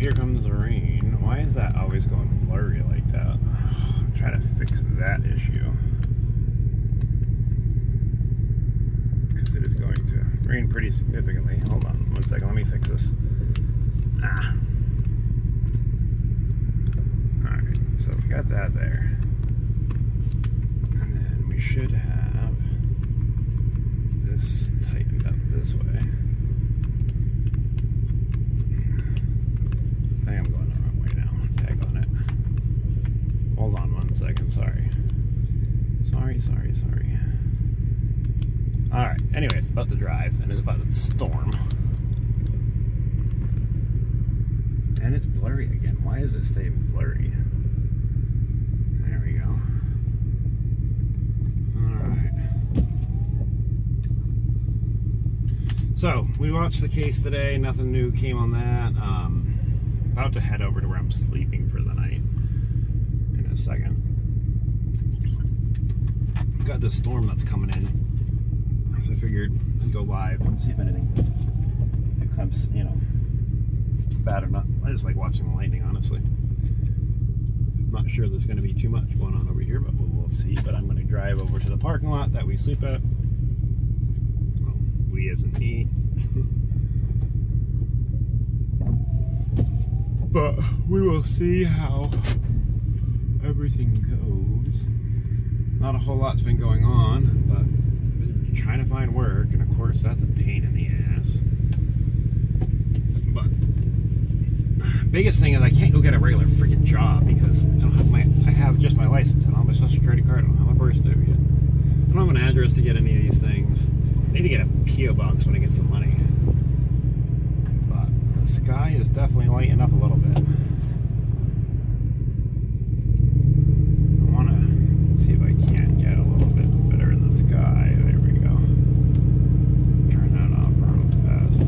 here comes the rain. Why is that always going blurry like that? I'm trying to fix that issue. Because it is going to rain pretty significantly. Hold on one second, let me fix this. Alright, so we got that there. And then we should have this tightened up this way. I think I'm going the wrong way now. Tag on it. Hold on one second, sorry. Sorry. Alright, anyways, about to drive, and it's about to storm. And it's blurry again. Why is it staying blurry? There we go. Alright. So, we watched the case today. Nothing new came on that. About to head over to where I'm sleeping for the night in a second. Got this storm that's coming in, so I figured I'd go live and see if anything becomes, you know, bad or not. I just like watching the lightning, honestly. Not sure there's going to be too much going on over here, but we'll see. But I'm going to drive over to the parking lot that we sleep at. Well, we as in me. But we will see how everything goes. Not a whole lot's been going on, but I've been trying to find work, and of course that's a pain in the ass. But biggest thing is I can't go get a regular freaking job because I have just my license. I don't have my social security card. I don't have my birth certificate. I don't have an address to get any of these things. I need to get a P.O. box when I get some money. The sky is definitely lighting up a little bit. I want to see if I can't get a little bit better in the sky. There we go. Turn that off real fast.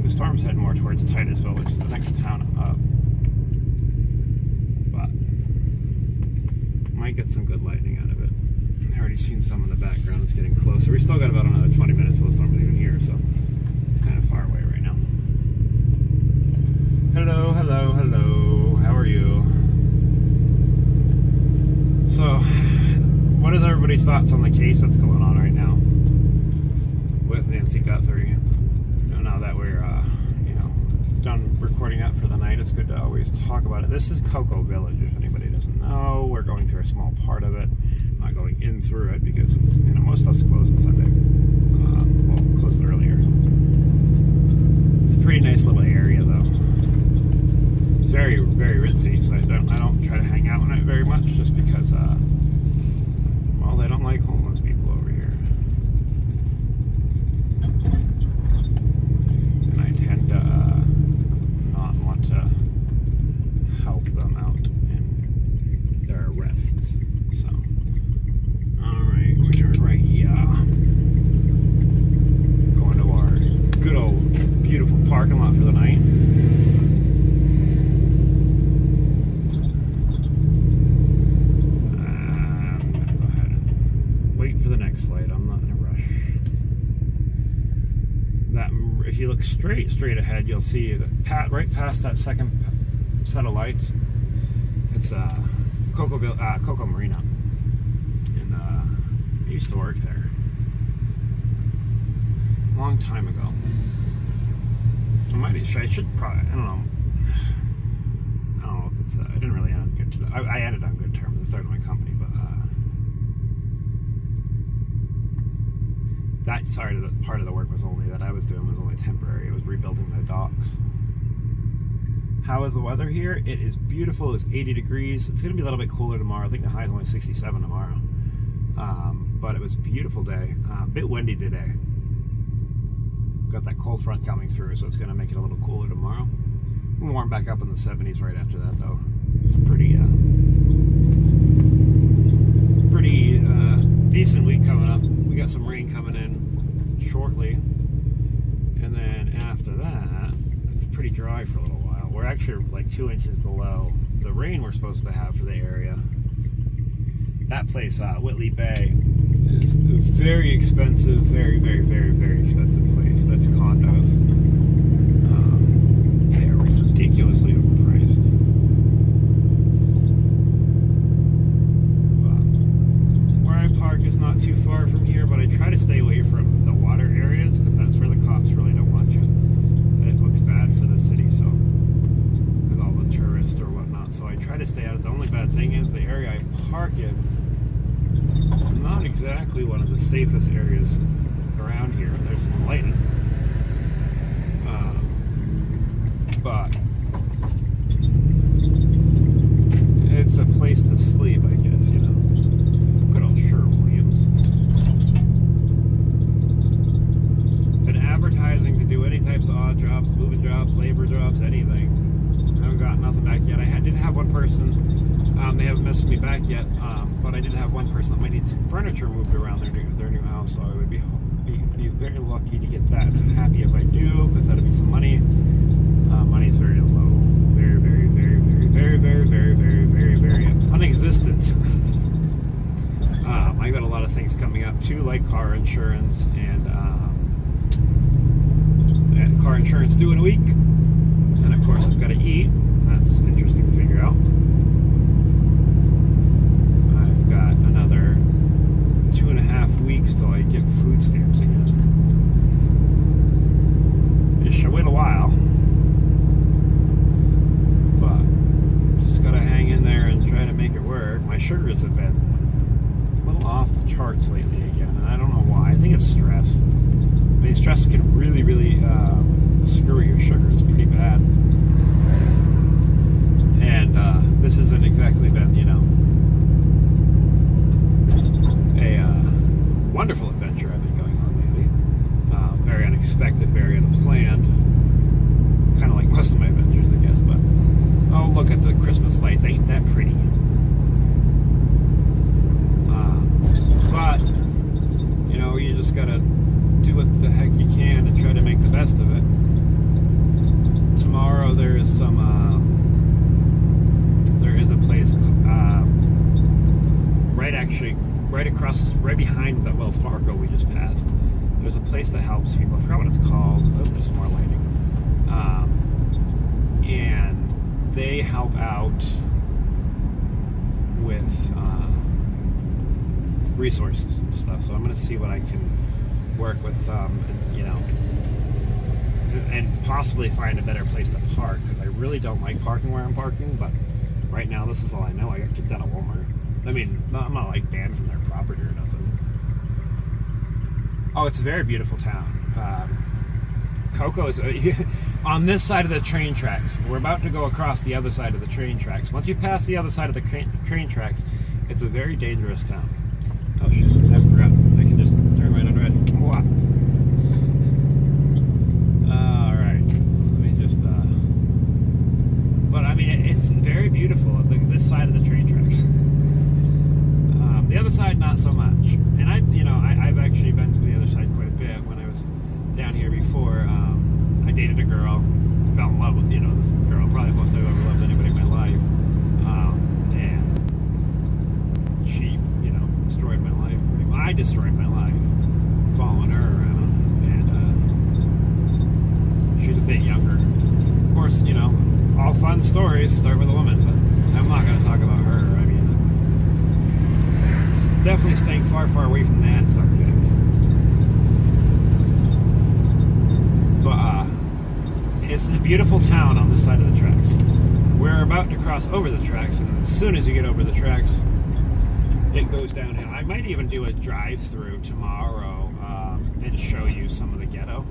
The storm's heading more towards Titusville, which is the next town up. But might get some good lightning out of it. I've already seen some in the background. It's getting closer. We still got about another 20 minutes till the storm is even here, so it's kind of far away right now. Hello. How are you? So, what is everybody's thoughts on the case that's going on right now with Nancy Guthrie? Now that we're, done recording that for the night, it's good to always talk about it. This is Cocoa Village, if anybody doesn't know. We're going through a small part of it. Not going in through it because it's, most stuff's closed on Sunday. Well, closed earlier. It's a pretty nice little area, though. It's very, very ritzy, so I don't try to hang out in it very much, just because, well, they don't like homeless people over here. And I tend to not want to help them out in their arrests. So, alright, we turn right here. Going to our good old beautiful parking lot for the night. I'm going to go ahead and wait for the next light. I'm not in a rush. If you look straight ahead, you'll see that right past that second set of lights, it's Cocoa Marina. And I used to work there a long time ago. I should probably, I don't know if it's, I didn't really end on good terms. I ended on good terms and started my company, but that part of the work that I was doing was only temporary. It was rebuilding the docks. How is the weather here? It is beautiful. It's 80 degrees. It's going to be a little bit cooler tomorrow. I think the high is only 67 tomorrow. But it was a beautiful day. A bit windy today. Got that cold front coming through, so it's going to make it a little cooler tomorrow. We'll warm back up in the 70s right after that, though. It's pretty decent week coming up. We got some rain coming in shortly, and then after that, it's pretty dry for a little while. We're actually like 2 inches below the rain we're supposed to have for the area. That place, Whitley Bay, is very expensive, very, very, very, very expensive. jobs, labor jobs, anything. I haven't got nothing back yet. I did have one person, they haven't messaged me back yet, but I did have one person that might need some furniture moved around their new house, so I would be very lucky to get that. Happy if I do, because that'd be some money. Money is very low. Very, very, very, very, very, very, very, very, very, very non-existent. I got a lot of things coming up too, like car insurance and car insurance due in a week. And of course, I've got to eat. That's interesting to figure out. I've got another 2.5 weeks till I get food stamps again. It should wait a while. Gotta hang in there and try to make it work. My sugars have been a little off the charts lately again, and I don't know why. I think it's stress. I mean, stress can really, really screw your sugars pretty bad. And this hasn't exactly been, you know, a wonderful adventure I've been going on lately. Very unexpected, very unplanned. Kind of like most of my adventures, I guess, but oh, look at the Christmas lights. Ain't that pretty? But, you know, you just gotta do what the heck you can and try to make the best of it. Tomorrow there is some, there is a place, right behind the Wells Fargo we just passed. There's a place that helps people. I forgot what it's called. Oh, there's some more lighting. And they help out with resources and stuff. So I'm going to see what I can work with, and, you know, and possibly find a better place to park, because I really don't like parking where I'm parking. But right now, this is all I know. I got kicked out of Walmart. I mean, I'm not like banned from their property or nothing. Oh, it's a very beautiful town. Cocoa is on this side of the train tracks. We're about to go across the other side of the train tracks. Once you pass the other side of the train tracks, it's a very dangerous town. Oh shit, I forgot. I can just turn right on red. Alright. Let me just, but I mean, it's very beautiful, this side of the train tracks. The other side, not so much. And I've actually been to the other side quite a bit. When I was down here before, I dated a girl, fell in love with, this girl, probably the most I've ever loved anybody in my life. And she, destroyed my life. I destroyed my life following her around. And she's a bit younger. Of course, all fun stories start with a woman, but I'm not going to talk about her. I mean, definitely staying far, far away from that subject. But this is a beautiful town on this side of the tracks. We're about to cross over the tracks, and as soon as you get over the tracks, it goes downhill. I might even do a drive-through tomorrow and show you some of the ghetto.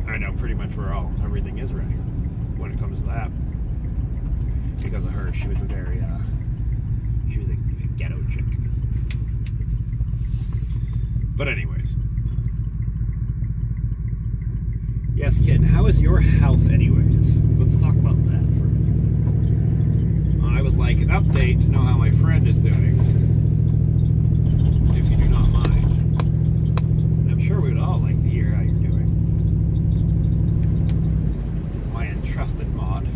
I know pretty much where everything is ready when it comes to that. Because of her, she was a very, she was a ghetto chick. But anyways. Yes, kid, how is your health anyways? Let's talk about that for a minute. I would like an update to know how my friend is doing. If you do not mind. And I'm sure we would all like to hear how you're doing. My entrusted mod.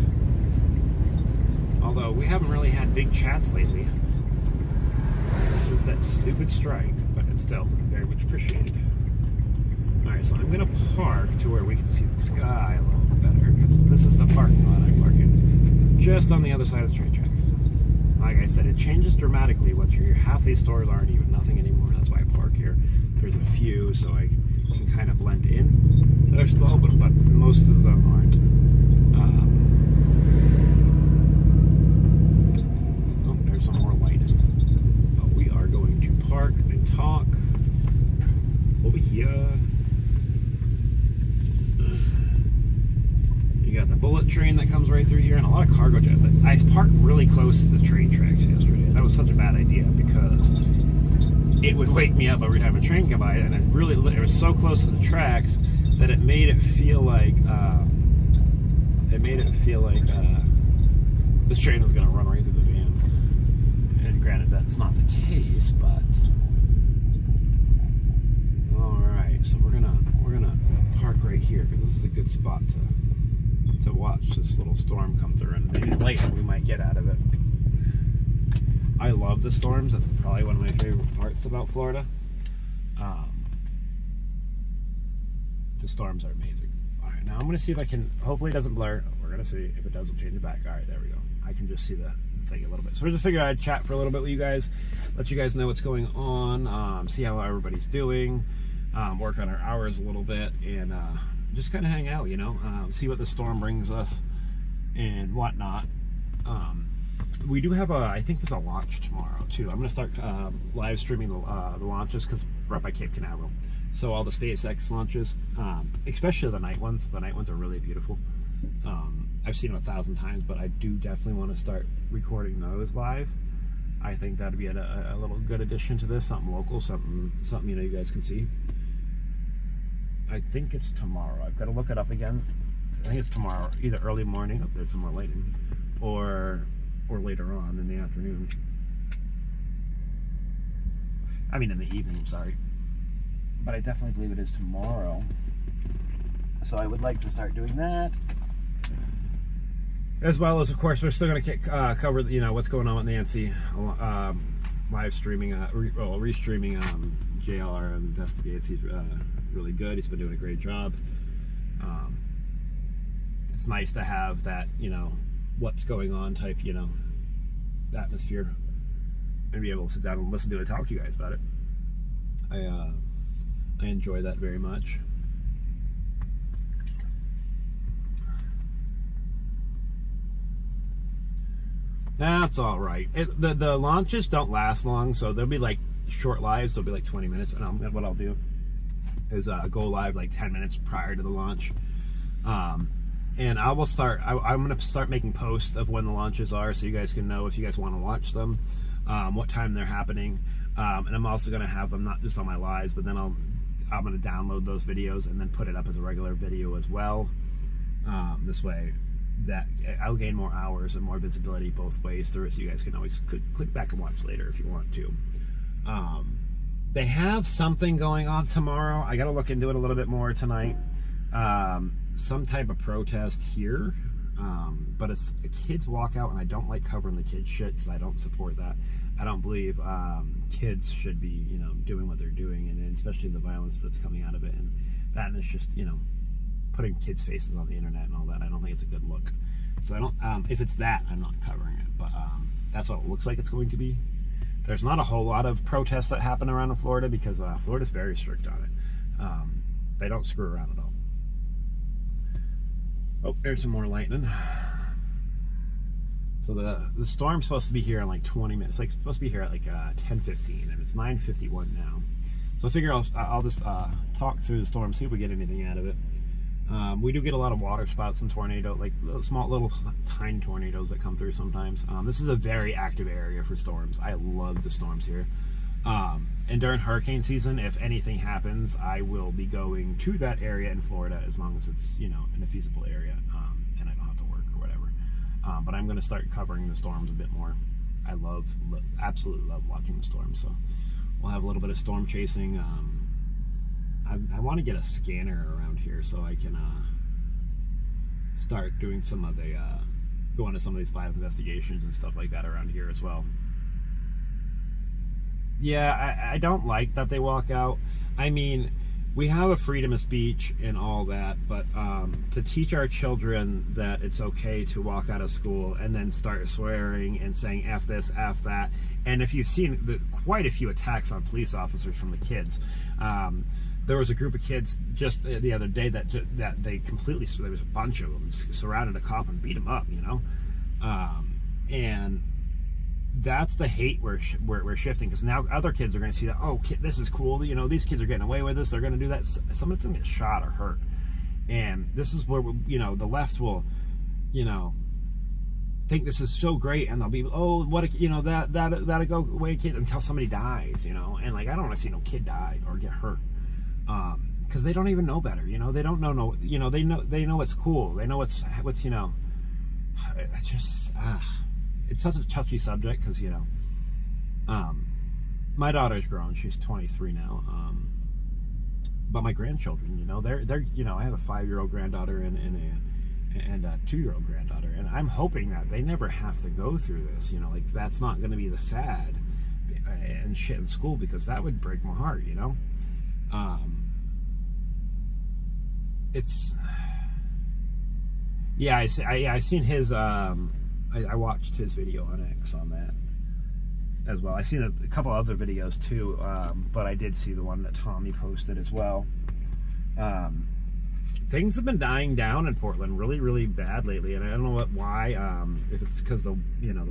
Although we haven't really had big chats lately since that stupid strike, but it's still very much appreciated. Alright, so I'm going to park to where we can see the sky a little bit better, because this is the parking lot I park in, just on the other side of the train track. Like I said, it changes dramatically once you're here. Half these stores aren't even nothing anymore. That's why I park here. There's a few, so I can kind of blend in. They're still open, but most of them aren't. Some more light. But we are going to park and talk over here. You got the bullet train that comes right through here, and a lot of cargo jet. I parked really close to the train tracks yesterday. That was such a bad idea because it would wake me up every time a train came by, and it was so close to the tracks that it made it feel like this train was going to run right through the van. And granted, that's not the case, but all right. So we're gonna park right here because this is a good spot to watch this little storm come through, and maybe later we might get out of it. I love the storms. That's probably one of my favorite parts about Florida. The storms are amazing. All right, now I'm going to see if I can, hopefully it doesn't blur. We're going to see if it doesn't change it back. All right, there we go. I can just see the thing a little bit. So I just figured I'd chat for a little bit with you guys, let you guys know what's going on, see how everybody's doing, work on our hours a little bit, and just kind of hang out, you know, see what the storm brings us and whatnot. We do have I think there's a launch tomorrow too. I'm going to start live streaming the launches because we're up by Cape Canaveral. So all the SpaceX launches, especially the night ones. The night ones are really beautiful. I've seen them 1,000 times, but I do definitely want to start recording those live. I think that'd be a little good addition to this, something local, something you know you guys can see. I think it's tomorrow. I've got to look it up again. I think it's tomorrow, either early morning, if there's some more lightning, or later on in the afternoon. I mean in the evening, sorry. But I definitely believe it is tomorrow. So I would like to start doing that. As well as, of course, we're still going to cover, you know, what's going on with Nancy. Live streaming, restreaming JLR Investigates. He's really good. He's been doing a great job. It's nice to have that, you know, what's going on type, you know, atmosphere, and be able to sit down and listen to it, talk to you guys about it. I enjoy that very much. That's all right. The launches don't last long, so they'll be like short lives. They'll be like 20 minutes, and what I'll do is go live like 10 minutes prior to the launch. And I will start, I'm going to start making posts of when the launches are, so you guys can know if you guys want to watch them, what time they're happening. And I'm also going to have them not just on my lives, but then I'm going to download those videos and then put it up as a regular video as well. This way that I'll gain more hours and more visibility both ways through, so you guys can always click back and watch later if you want to. They have something going on tomorrow. I got to look into it a little bit more tonight. Some type of protest here, but it's a kids walkout, and I don't like covering the kids shit because I don't support that. I don't believe kids should be, you know, doing what they're doing, and especially the violence that's coming out of it, and that is just, you know, putting kids' faces on the internet and all that. I don't think it's a good look. So I don't. If it's that, I'm not covering it. But that's what it looks like it's going to be. There's not a whole lot of protests that happen around in Florida because Florida's very strict on it. They don't screw around at all. Oh, there's some more lightning. So the storm's supposed to be here in like 20 minutes. Like supposed to be here at like 10:15, and it's 9:51 now. So I figure I'll just talk through the storm, see if we get anything out of it. We do get a lot of water spouts and tornado, like little tiny tornadoes that come through sometimes. This is a very active area for storms. I love the storms here. And during hurricane season, if anything happens, I will be going to that area in Florida as long as it's, you know, in a feasible area, and I don't have to work or whatever. But I'm going to start covering the storms a bit more. I absolutely love watching the storms. So we'll have a little bit of storm chasing. I want to get a scanner around here so I can start doing some of the go into some of these live investigations and stuff like that around here as well. Yeah, I don't like that they walk out. I mean, we have a freedom of speech and all that, but to teach our children that it's okay to walk out of school and then start swearing and saying F this, F that, and if you've seen quite a few attacks on police officers from the kids, there was a group of kids just the other day that they completely, there was a bunch of them, surrounded a cop and beat him up, you know? And that's the hate we're shifting, because now other kids are going to see that, oh, this is cool, you know, these kids are getting away with this, they're going to do that. Someone's going to get shot or hurt. And this is where, you know, the left will, you know, think this is so great, and they'll be, oh, what a, that'll go away, kid, until somebody dies, and like, I don't want to see no kid die or get hurt, because they don't even know better, they don't know, they know what's cool, they know what's it's just, it's such a touchy subject, because my daughter's grown, she's 23 now, but my grandchildren, they're I have a 5-year-old granddaughter and a 2-year-old granddaughter, and I'm hoping that they never have to go through this, like, that's not going to be the fad and shit in school, because that would break my heart, it's, yeah, I seen his, I watched his video on X on that as well. I seen a couple other videos too, but I did see the one that Tommy posted as well. Things have been dying down in Portland really, really bad lately, and I don't know why. If it's because the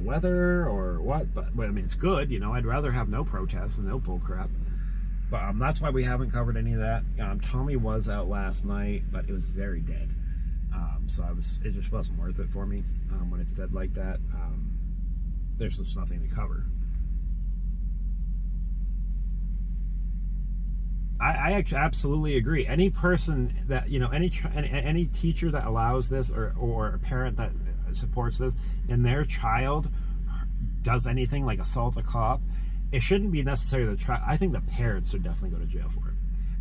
weather or what, but I mean, it's good. I'd rather have no protests and no bull crap. But that's why we haven't covered any of that. Tommy was out last night, but it was very dead. So it just wasn't worth it for me when it's dead like that. There's just nothing to cover. I actually absolutely agree. Any person that, any teacher that allows this, or a parent that supports this, and their child does anything like assault a cop, it shouldn't be necessary the child. I think the parents should definitely go to jail for it.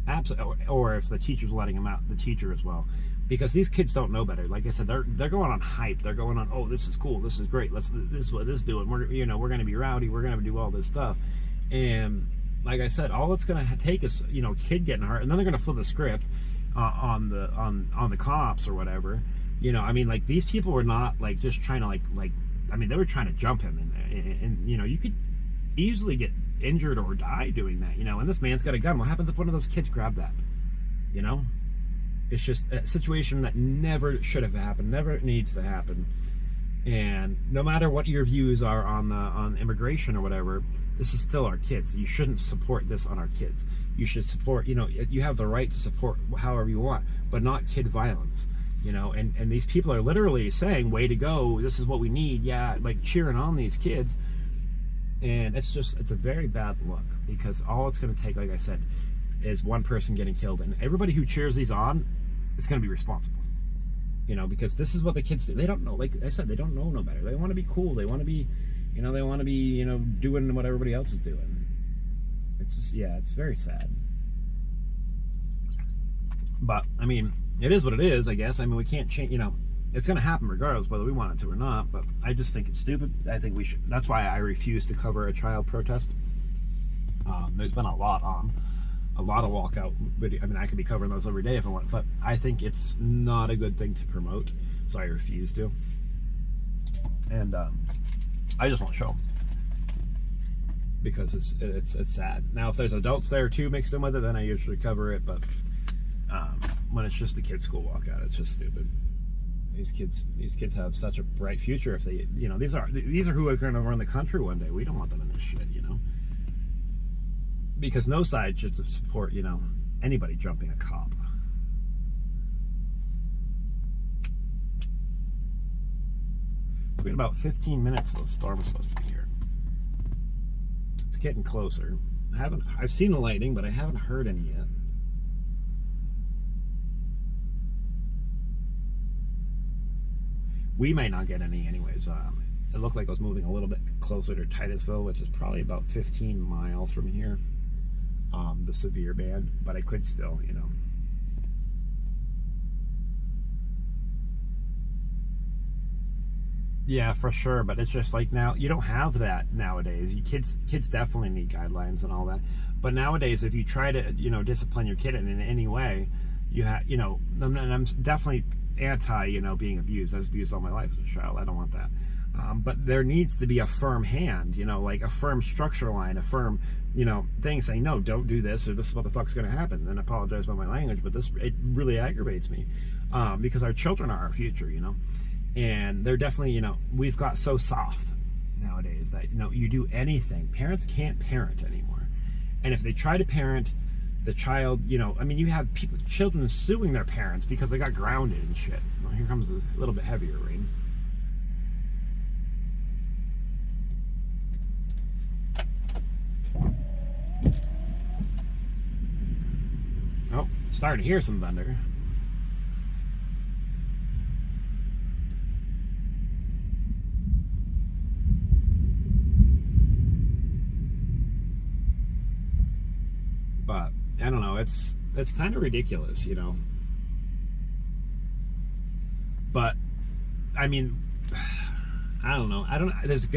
Absolutely. Or if the teacher's letting them out, the teacher as well. Because these kids don't know better. Like I said, they're going on hype. They're going on, oh, this is cool, this is great. This is what this is doing. We're going to be rowdy. We're going to do all this stuff. And like I said, all it's going to take is kid getting hurt, and then they're going to flip the script on the cops or whatever. I mean, like, these people were not like just trying to like I mean, they were trying to jump him, and you could easily get injured or die doing that. And this man's got a gun. What happens if one of those kids grabbed that? It's just a situation that never should have happened, never needs to happen. And no matter what your views are on immigration or whatever, this is still our kids. You shouldn't support this on our kids. You should support, you have the right to support however you want, but not kid violence. And these people are literally saying, way to go, this is what we need, yeah, like cheering on these kids. And it's a very bad look, because all it's going to take, like I said, is one person getting killed, and everybody who cheers these on is going to be responsible. Because this is what the kids do. They don't know, like I said, they don't know no better. They want to be cool. They want to be, doing what everybody else is doing. It's just, yeah, it's very sad. But, I mean, it is what it is, I guess. I mean, we can't change, it's going to happen regardless whether we want it to or not, but I just think it's stupid. I think we should, that's why I refuse to cover a child protest. There's been a lot of walkout video. I mean, I could be covering those every day if I want, but I think it's not a good thing to promote, so I refuse to. And I just won't show them, because it's sad. Now, if there's adults there too mixed in with it, then I usually cover it. But when it's just the kids' school walkout, it's just stupid. These kids have such a bright future. If they, these are who are going to run the country one day. We don't want them in this shit, because no side should support, anybody jumping a cop. So we had about 15 minutes till the storm is supposed to be here. It's getting closer. I've seen the lightning, but I haven't heard any yet. We might not get any anyways. It looked like it was moving a little bit closer to Titusville, which is probably about 15 miles from here. The severe band, but I could still, Yeah, for sure, but it's just like, now you don't have that nowadays. Kids definitely need guidelines and all that, but nowadays, if you try to discipline your kid in any way, you have and I'm definitely anti being abused. I was abused all my life as a child. I don't want that. But there needs to be a firm hand, like a firm structure line, a firm, thing saying, no, don't do this, or this is what the fuck's going to happen. And I apologize about my language, but it really aggravates me, because our children are our future, and they're definitely, we've got so soft nowadays that, you do anything. Parents can't parent anymore. And if they try to parent the child, I mean, you have children suing their parents because they got grounded and shit. Well, here comes a little bit heavier rain. Oh, starting to hear some thunder. But I don't know, it's kind of ridiculous, you know. But I mean, I don't know. There's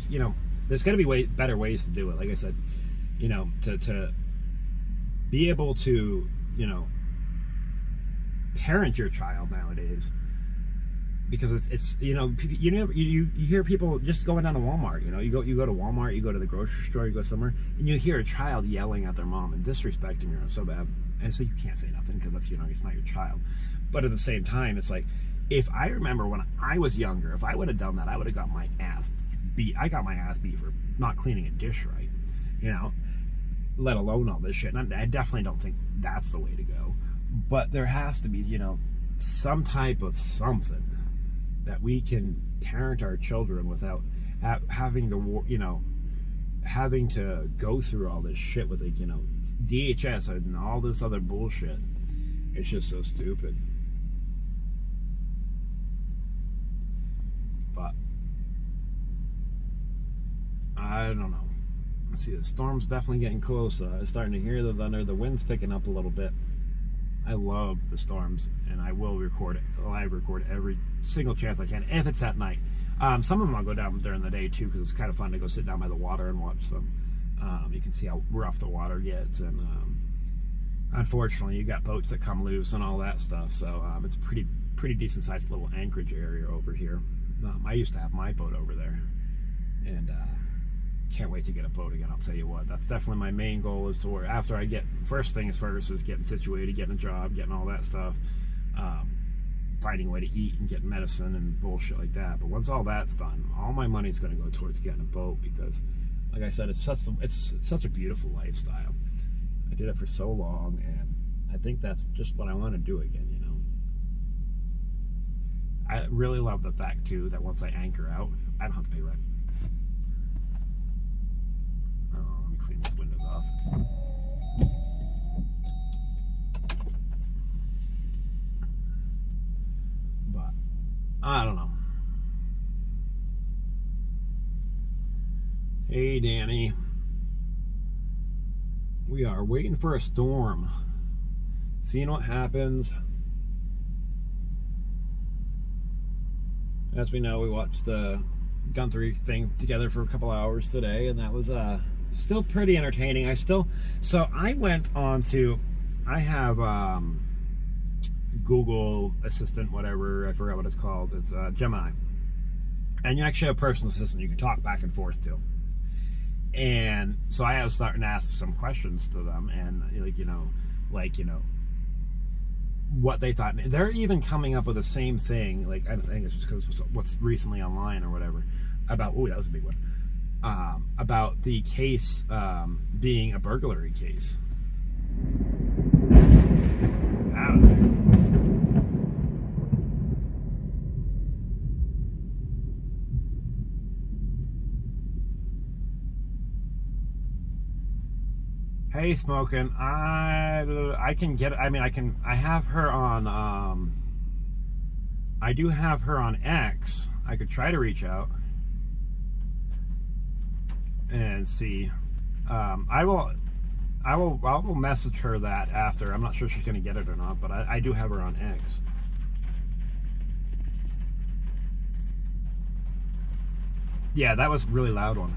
you know, there's got to be better ways to do it. Like I said, you know, to be able to, you know, parent your child nowadays, because it's you know, you hear people just going down to Walmart. You know, you go to Walmart, you go to the grocery store, you go somewhere, and you hear a child yelling at their mom and disrespecting her so bad, and so you can't say nothing because that's, you know, it's not your child. But at the same time, it's like, if I remember when I was younger, if I would have done that, I would have got my ass beat. I got my ass beat for not cleaning a dish right, you know, let alone all this shit. And I definitely don't think that's the way to go. But there has to be, you know, some type of something that we can parent our children without having to, you know, having to go through all this shit with, like, you know, DHS and all this other bullshit. It's just so stupid. But I don't know. Let's see, the storm's definitely getting close. I'm starting to hear the thunder. The wind's picking up a little bit. I love the storms, and I will record it. Live record every single chance I can, if it's at night. Some of them I'll go down during the day too, because it's kind of fun to go sit down by the water and watch them. You can see how rough the water gets, and unfortunately, you got boats that come loose and all that stuff. So it's pretty decent sized little anchorage area over here. I used to have my boat over there, and can't wait to get a boat again. I'll tell you what, that's definitely my main goal, is to where after I get, first things first is getting situated, getting a job, getting all that stuff, finding a way to eat and getting medicine and bullshit like that. But once all that's done, all my money's going to go towards getting a boat, because like I said, it's such a beautiful lifestyle. I did it for so long, and I think that's just what I want to do again, you know. I really love the fact too that once I anchor out, I don't have to pay rent. Oh, let me clean these windows off. But I don't know. Hey, Danny. We are waiting for a storm. Seeing what happens. As we know, we watched the Guthrie thing together for a couple hours today, and that was still pretty entertaining. So I went on to, I have Google Assistant, whatever, I forgot what it's called. It's Gemini. And you actually have a personal assistant you can talk back and forth to. And so I was starting to ask some questions to them, and like, you know, what they thought. They're even coming up with the same thing, like, I think it's just because what's recently online or whatever, about, oh, that was a big one, about the case being a burglary case. Hey, Smokin', I can get, I mean, I have her on, I do have her on X. I could try to reach out and see. I will message her that after. I'm not sure she's going to get it or not, but I do have her on X. Yeah, that was a really loud one.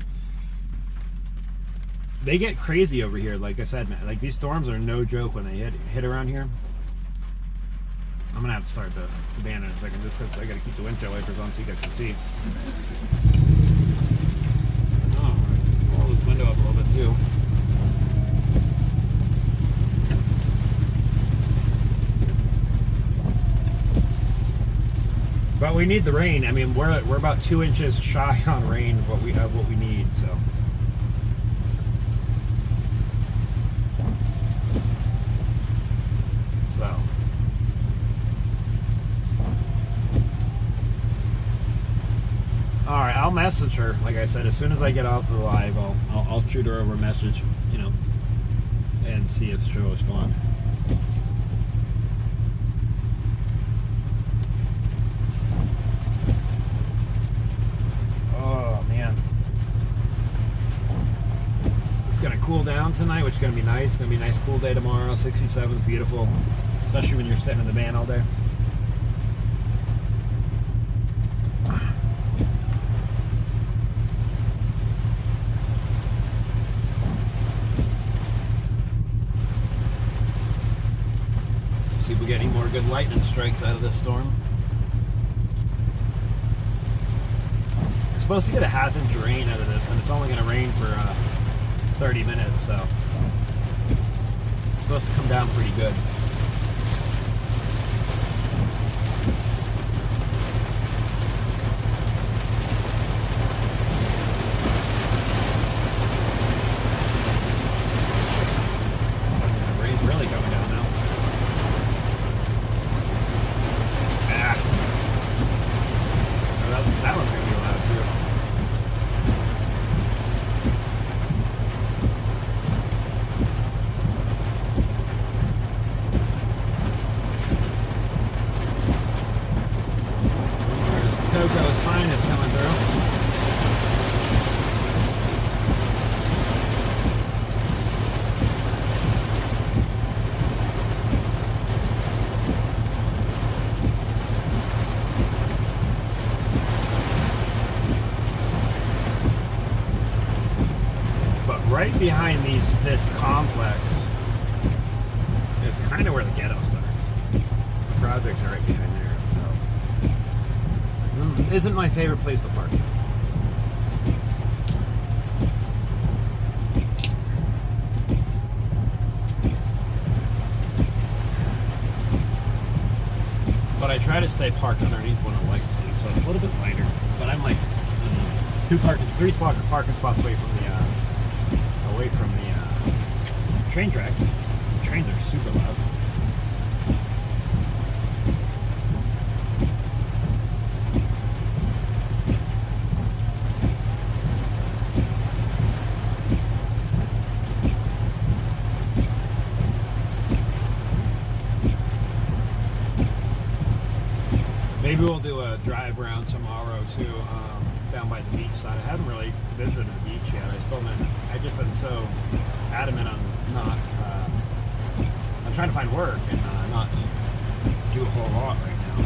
They get crazy over here, like I said, man. Like, these storms are no joke when they hit around here. I'm gonna have to start the band in a second, just because I gotta keep the windshield wipers on so you guys can see. Oh, roll this window up a little bit too. But we need the rain. I mean, we're about 2 inches shy on rain of what we need, so. All right, I'll message her. Like I said, as soon as I get off the live, I'll shoot her over a message. You know, and see if it's true what's going on. Oh man. It's gonna cool down tonight, which is gonna be nice. It's gonna be a nice cool day tomorrow. 67 is beautiful, especially when you're sitting in the van all day. See if we get any more good lightning strikes out of this storm. We're supposed to get a half-inch of rain out of this, and it's only going to rain for 30 minutes, so it's supposed to come down pretty good. The rain's really coming down now. That one's going to be loud too. There's Coco's Finest coming through. Right behind this complex is kind of where the ghetto starts. The projects are right behind there, so isn't my favorite place to park. But I try to stay parked underneath one of the lights, so it's a little bit lighter. But I'm like three parking spots away from the train tracks. The trains are super loud. Maybe we'll do a drive around tomorrow too, down by the beach side. I haven't really visited the beach yet. I've just been so adamant on not. I'm trying to find work and not do a whole lot right now.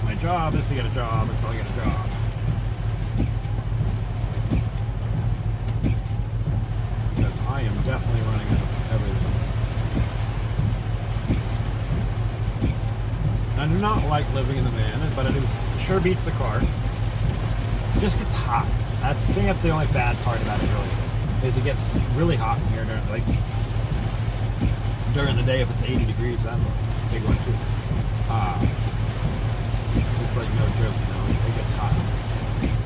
My job is to get a job until I get a job. Because I am definitely running out of everything. I do not like living in the van, but it sure beats the car. It just gets hot. I think that's the only bad part about it, really, is it gets really hot in here during the day. If it's 80 degrees, that's a big one too. It's like no joke, it gets hot,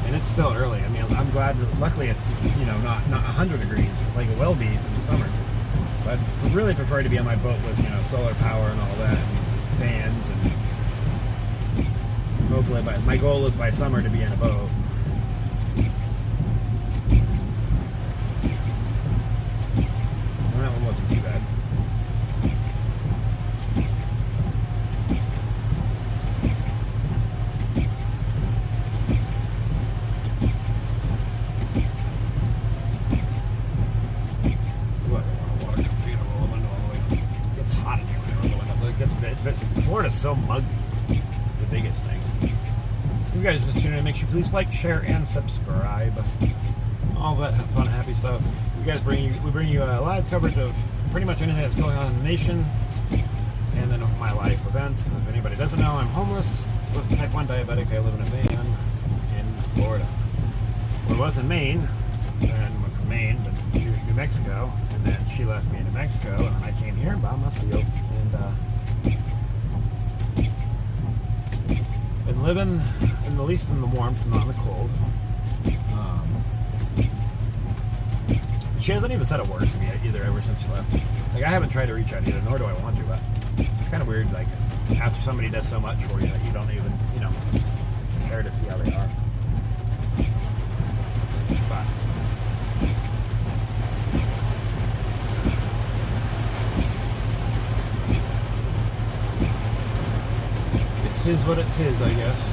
and it's still early. I mean, I'm glad. Luckily, it's not 100 degrees like it will be in the summer. But I would really prefer to be on my boat with solar power and all that, and fans, and hopefully my goal is by summer to be in a boat. And that one wasn't too bad. Florida's so muggy. It's the biggest thing. If you guys just tuning in, make sure you please like, share, and subscribe. All that fun, happy stuff. We bring you live coverage of pretty much anything that's going on in the nation, and then my life events. Because if anybody doesn't know, I'm homeless with type 1 diabetic. I live in a van in Florida. Well, it was in Maine, and went from Maine to New Mexico, and then she left me in New Mexico, and I came here and bought my steel, and been living at least in the warmth, not in the cold. She hasn't even said a word to me either ever since she left. Like, I haven't tried to reach out either, nor do I want to, but it's kind of weird, like, after somebody does so much for you that you don't even, care to see how they are. But his what it's his, I guess.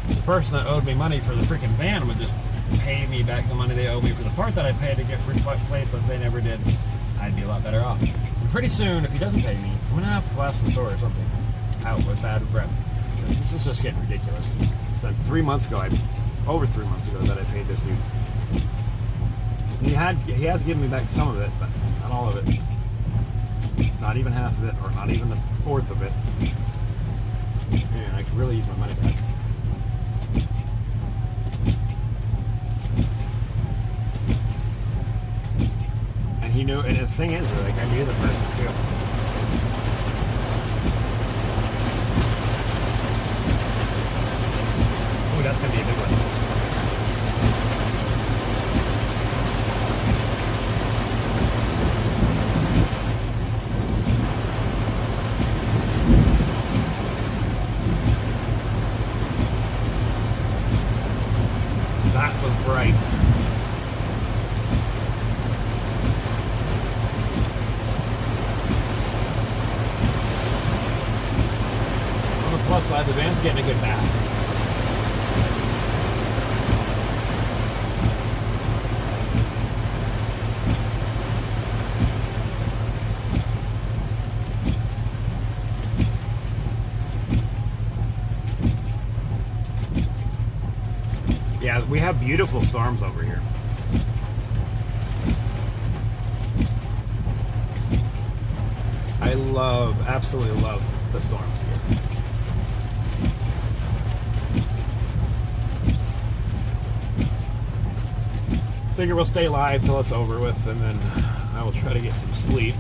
The person that owed me money for the freaking van would just pay me back the money they owe me for the part that I paid to get replaced that they never did. I'd be a lot better off. And pretty soon, if he doesn't pay me, I'm gonna have to blast the store or something out with bad rep. This is just getting ridiculous. Then 3 months ago, over 3 months ago, that I paid this dude. He has given me back some of it, but not all of it. Not even half of it, or not even the fourth of it. Man, I could really use my money back. And he knew, and the thing is, like, I knew the person too. Ooh, that's gonna be a big one. That was bright. On the plus side, the van's getting a good bath. Yeah, we have beautiful storms over here. I absolutely love the storms here. Figure we'll stay live till it's over with, and then I will try to get some sleep.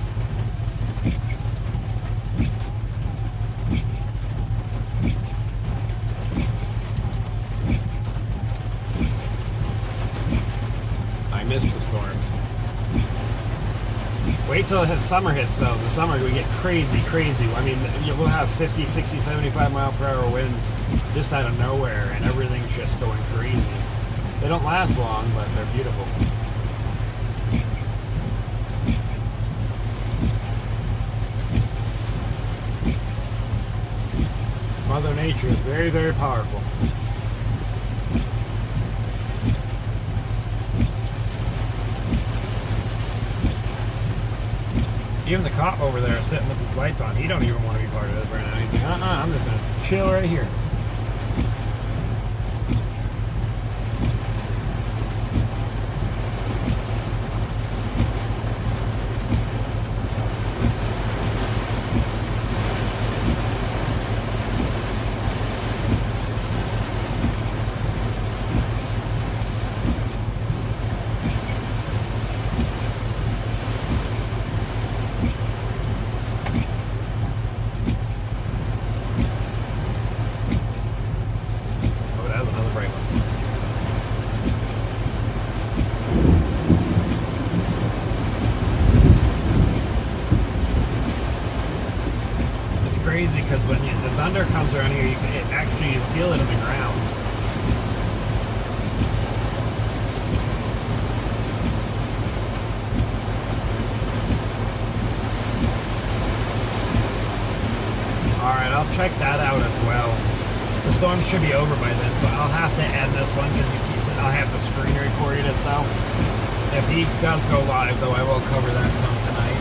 I miss the storms. Wait till summer hits, though. The summer we get crazy. I mean, we'll have 50, 60, 75 mile per hour winds just out of nowhere, and everything's just going crazy. They don't last long, but they're beautiful. Mother Nature is very, very powerful. Even the cop over there sitting with his lights on, he don't even want to be part of this right now. He's like, I'm just going to chill right here. Crazy because when the thunder comes around here, you feel it in the ground. Alright, I'll check that out as well. The storm should be over by then, so I'll have to end this one because I'll have the screen recorded itself. If he does go live, though, I will cover that some tonight.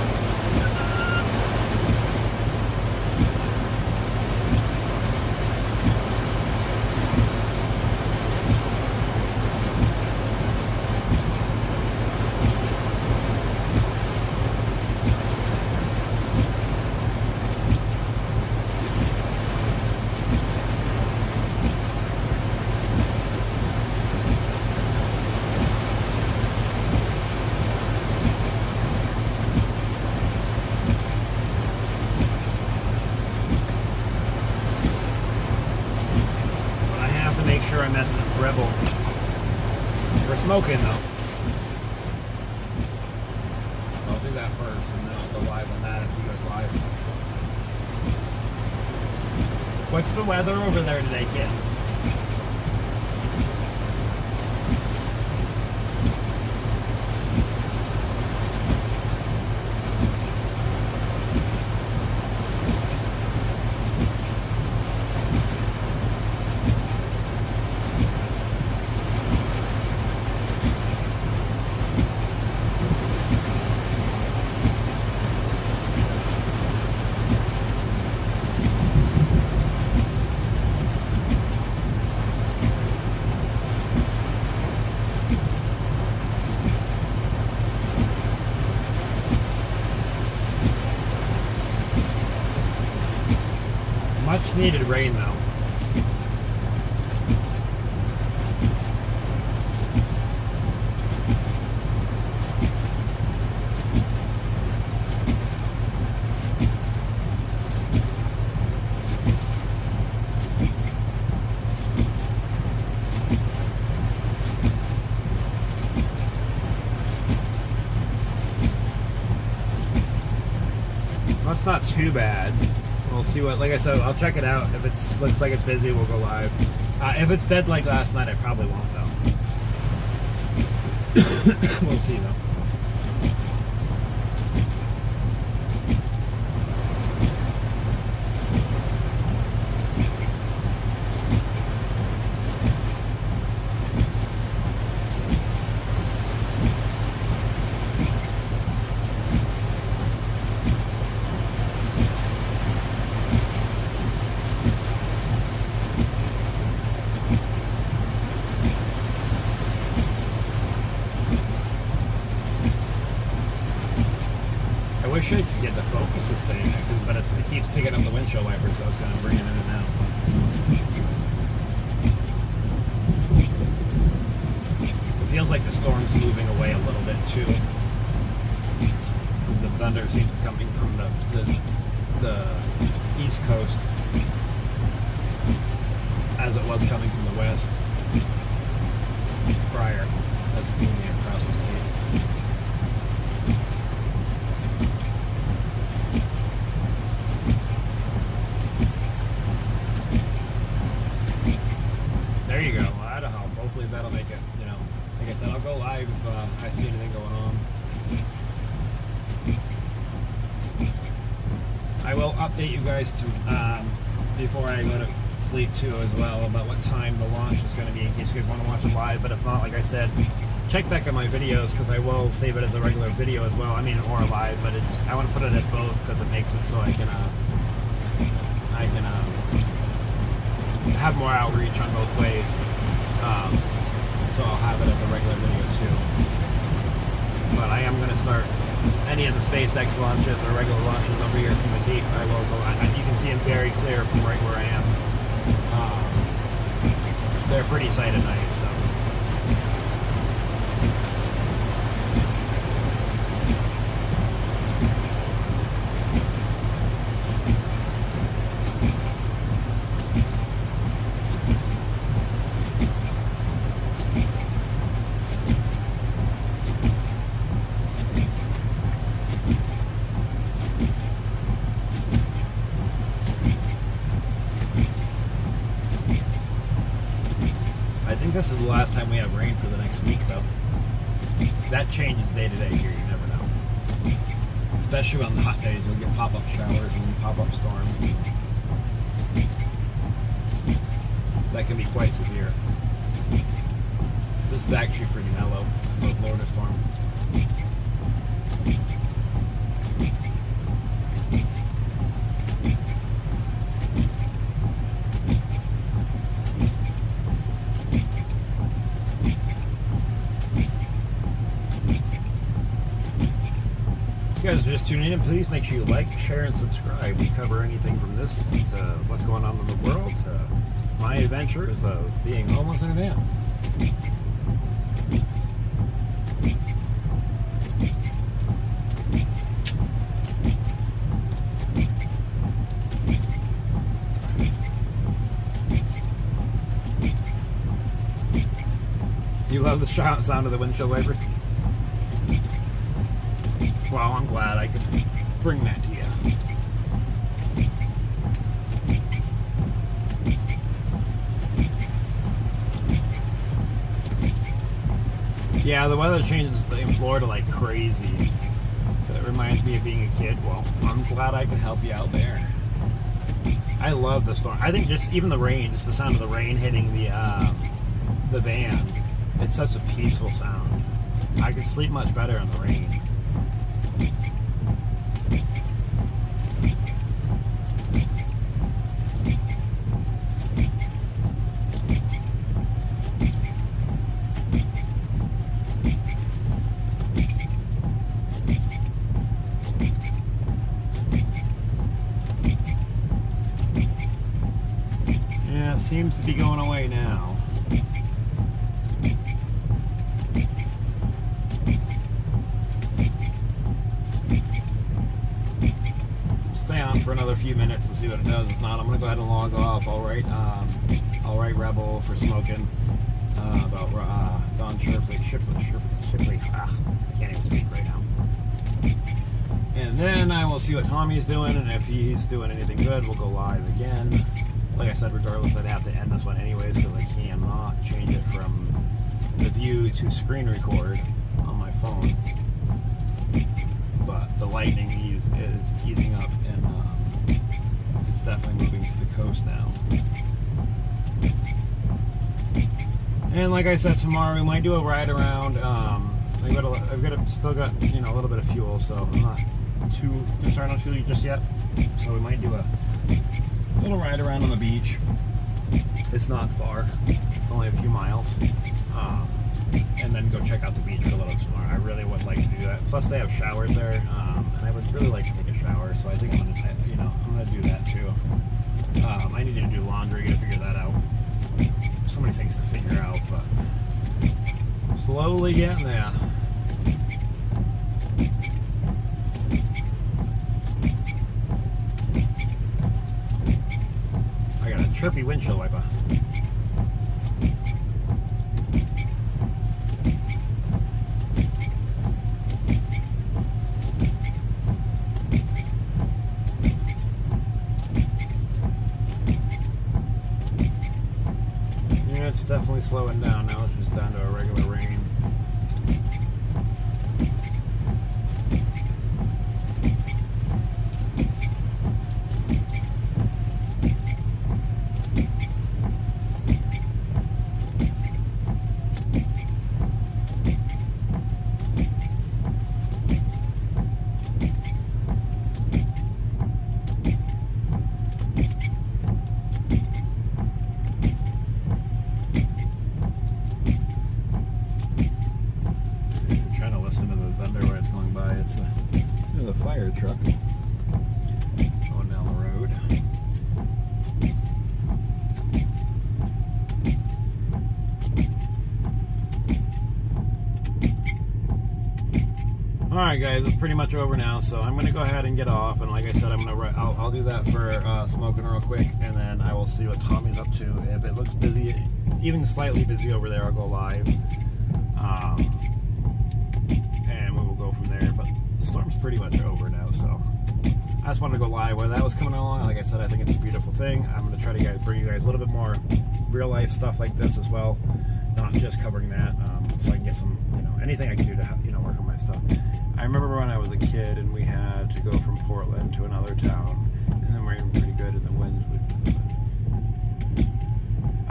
Make sure I'm at the Rebel. We're smoking though. I'll do that first and then I'll go live on that if he goes live. What's the weather over there today, kid? Much needed rain though. That's not too bad. We'll see what, like I said, I'll check it out. If it looks like it's busy, we'll go live. If it's dead like last night, I probably won't though. We'll see though. I wish I could get the focus this thing, but it keeps picking up the windshield wipers, so I was going to bring it in and out. It feels like the storm's moving away a little bit too. The thunder seems coming from the east coast as it was coming from the west prior. That's moving across the state. There you go. Well, that'll help. Hopefully that'll make it, you know. Like I said, I'll go live if I see anything going on. I will update you guys to before I go to sleep too as well about what time the launch is going to be in case you guys want to watch it live. But if not, like I said, check back on my videos because I will save it as a regular video as well. I mean, or live, but it just, I want to put it as both because it makes it so I can have more outreach on both ways. So I'll have it as a regular video too. But I am going to start any of the SpaceX launches or regular launches over here from the Cape. I will go. You can see them very clear from right where I am. They're pretty sight at night, so. I think this is the last time we have rain for the next week, though. That changes day to day here, you never know. Especially on the hot days, you'll get pop-up showers and pop-up storms. That can be quite severe. This is actually pretty mellow, the Florida storm. If you guys are just tuning in, please make sure you like, share, and subscribe. We cover anything from this to what's going on in the world to my adventures of being homeless in a van. You love the sound of the windshield wipers? Well, I'm glad I could bring that to you. Yeah, the weather changes in Florida like crazy. It reminds me of being a kid. Well, I'm glad I can help you out there. I love the storm. I think just even the rain, just the sound of the rain hitting the van, it's such a peaceful sound. I could sleep much better in the rain. Yeah, it seems to be going away now. Stay on for another few minutes and see what it does. If not, I'm gonna go ahead and log off. I'll write Rebel for smoking about Don Shipley. I can't even speak right now. And then I will see what Tommy's doing, and if he's doing anything good, we'll go live again. Like I said, regardless, I'd have to end this one anyways because I cannot change it from the view to screen record on my phone. But the lightning is easing up, and it's definitely moving to the coast now. And like I said, tomorrow we might do a ride around. I've still got a little bit of fuel, so I'm not too concerned on fuel just yet. So we might do a little ride around on the beach. It's not far. It's only a few miles. And then go check out the beach for a little tomorrow. I really would like to do that. Plus they have showers there, and I would really like to take a shower. So I think I'm gonna do that too. I need to do laundry. Gotta figure that out. So many things to figure out, but slowly getting there. I got a chirpy windshield wiper. Yeah, it's definitely slowing down now. It's just down to a regular rain. There's a fire truck going down the road. Alright guys, it's pretty much over now, so I'm going to go ahead and get off, and like I said, I'll do that for smoking real quick, and then I will see what Tommy's up to. If it looks busy, even slightly busy over there, I'll go live. And we will go from there, but the storm's pretty much over now, so I just wanted to go live while that was coming along. Like I said, I think it's a beautiful thing. I'm going to try to bring you guys a little bit more real life stuff like this as well, not just covering that, so I can get some, anything I can do to, work on my stuff. I remember when I was a kid and we had to go from Portland to another town, and the rain was pretty good and the winds would...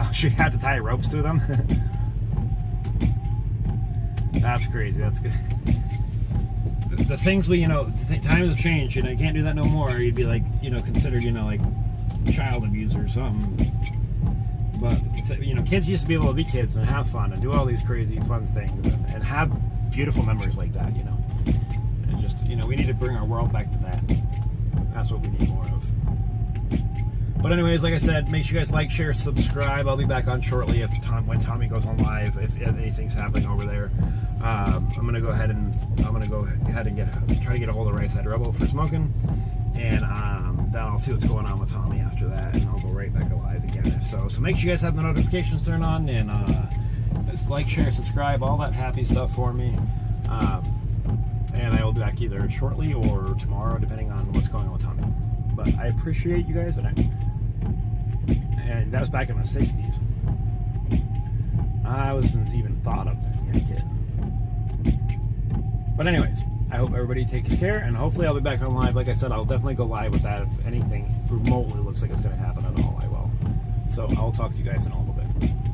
Oh, she had to tie ropes to them? That's crazy. That's good. The things times have changed. You can't do that no more. You'd be like, considered, like child abuse or something. But kids used to be able to be kids and have fun and do all these crazy fun things and have beautiful memories like that. And just we need to bring our world back to that. That's what we need more of. But anyways, like I said, make sure you guys like, share, subscribe. I'll be back on shortly when Tommy goes on live, if anything's happening over there. I'm gonna go ahead and try to get a hold of Right Side Rebel for smoking, and then I'll see what's going on with Tommy after that, and I'll go right back alive again. So make sure you guys have the notifications turned on, and just like, share, subscribe, all that happy stuff for me. And I will be back either shortly or tomorrow, depending on what's going on with Tommy. But I appreciate you guys, and that was back in the 60s. I wasn't even thought of that, kid. But anyways, I hope everybody takes care, and hopefully I'll be back on live. Like I said, I'll definitely go live with that. If anything remotely looks like it's going to happen at all, I will. So I'll talk to you guys in a little bit.